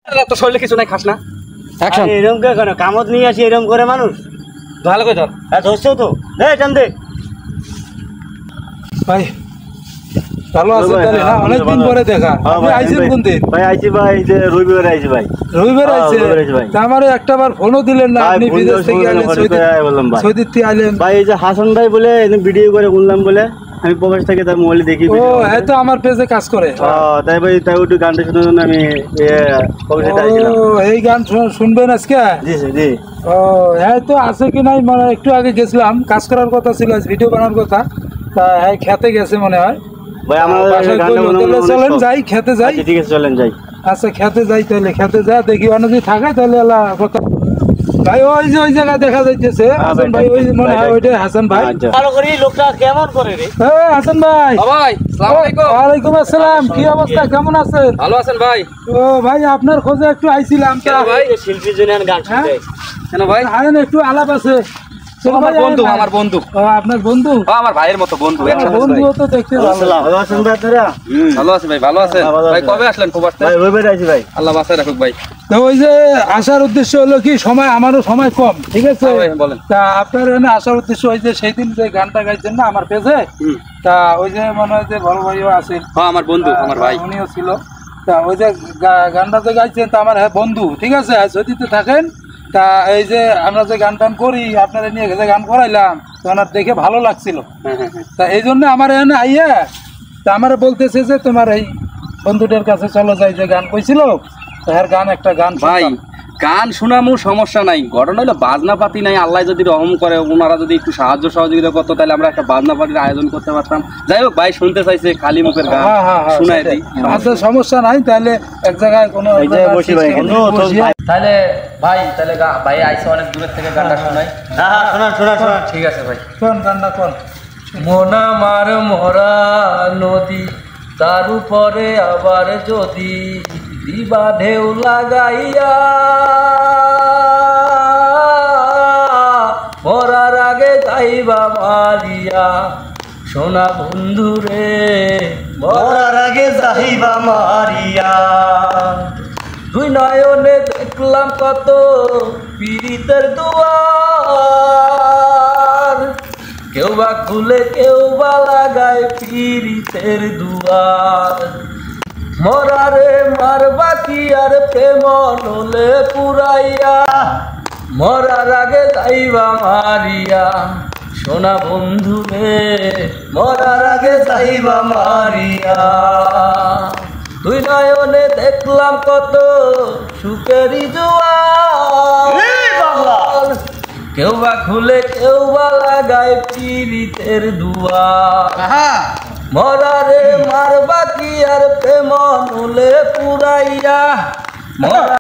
তো শরীরে কিছু নাই, খাস না। এরকম কেন কামত নিয়ে আসি এরকম করে মানুষ? ভালো করে ধর। হ্যাঁ ধরছেও তো, দে টান দে ভাই। ভালো আছে তাহলে না? অনেকদিন পরে দেখা। আপনি আইছেন কোন দিন? ভাই আইছি ভাই, যে রবিবার আইছি ভাই। রবিবার আইছে? আমারে একটাবার ফোনও দিলেন না, আপনি বিদেশ থেকে আইলেন, সৌদির থেকে আইলেন। ভাই এই যে হাসান ভাই বলে ভিডিও করে শুনলাম বলে, আমি প্রবাস থেকে তার মোবাইলে দেখি। ও হ্যাঁ, তো আমার পেজে কাজ করে। তাই ভাই, তাই একটু গানটা শোনার জন্য আমি প্রবাসে আইছিলাম। ও এই গান শুনবেন আজকে? জি জি। ও হ্যাঁ, তো আছে কি নাই মানে একটু আগে গেছিলাম, কাজ করার কথা ছিল, ভিডিও বানানোর কথা। তা হ্যাঁ, খেতে গেছে মনে হয় ভাই। আমার চলেন যাই, খেতে যাই। ঠিক আছে চলেন যাই। আচ্ছা খেতে যাই, তাহলে খেতে যা দেখি অন্য যদি থাকে তাহলে কথা। ভাই ওই যে ওই জায়গায় দেখা যাইতেছে হাসান ভাই, ওই মনে হয় ওইটাই হাসান ভাই। ভালো করি লোকটা কেমন করে রে? হাসান ভাই। ভাই আসসালামু আলাইকুম। ওয়ালাইকুম আসসালাম। কি অবস্থা, কেমন আছেন? ভালো আছেন ভাই? ও ভাই, আপনার খোঁজে একটু আইছিলাম। ভাই শিল্পী জুনিয়র গান শুনতে। কেন ভাই? আরেন একটু আলাপ আছে। আমার বন্ধু, আমার বন্ধু। ও আপনার বন্ধু? আমার ভাইয়ের মতো বন্ধু। বন্ধু তো দেখতে ভালো আছেন ভাই আপনারা? ভালো আছি ভাই, ভালো আছেন ভাই? কবে আসলেন প্রবাস থেকে? ভাই রবিবার আইছি ভাই। আল্লাহ বাঁচায় রাখুক ভাই। তো ওই যে আসার উদ্দেশ্য হলো কি, সময় আমারও সময় কম, ঠিক আছে? বলেন। তা আপনার এখানে আসার উদ্দেশ্য ওই যে সেই দিন যে গানটা গাইছেন না আমার পেজে, তা ওই যে মনে হয় যে বড় ভাইও আছেন। হ্যাঁ আমার বন্ধু, আমার ভাই। উনিও ছিল। তা ওই যে গানটা যে গাইছেন, তা আমার বন্ধু, ঠিক আছে? সৌদিতে থাকেন। তা এই যে আমরা যে গান টান করি, আপনারা নিয়ে যে গান করাইলাম, তো ওনার দেখে ভালো লাগছিল। তা এই জন্য আমার এখানে আইয়া তা আমার বলতেছে যে তোমার এই বন্ধুটার কাছে চলো যাই, যে গান কইছিল তার গান, একটা গান ভাই। গান শোনামো সমস্যা নাই, ঘটনা হলো বাজনা পাতি নাই। আল্লাহ যদি রহম করে, ওনারা যদি একটু সাহায্য সহযোগিতা করতো, তাহলে আমরা একটা বাজনা পাতির আয়োজন করতে পারতাম। যাই হোক ভাই, শুনতে চাইছে খালি মুখের গান, শোনাই দিই। আচ্ছা সমস্যা নাই, তাহলে এক জায়গায় কোনো তাহলে ভাই, তাহলে ভাই আইসে অনেক দূরের থেকে গানটা শোনাই। শোনা। ঠিক আছে ভাই, কোন গানটা কোন? মন আমার মরা নদী, তার উপরে আবার যদি দিবা ঢেউ লাগাইয়া, মরার আগে যাইবা মারিয়া, সোনা বন্ধু রে মরার আগে যাইবা মারিয়া। দুই নয়নে দেখলাম কত পীড়িতের দুয়ার, কেউ বা খুলে কেউ বা লাগায় পীড়িতের দুয়ার। মরারে মারবা কি আর প্রেম নলে পুরাইয়া, মরার আগে যাইবা মারিয়া, সোনা বন্ধু রে মরার আগে যাইবা মারিয়া। দুই নয়নে দেখলাম কত সুখেরই জোয়ার, কেউ বা খুলে কেউ বা লাগায় পীড়িতের দুয়ার। মরারে মারবা কি আর প্রেম নলে পুরাইয়া,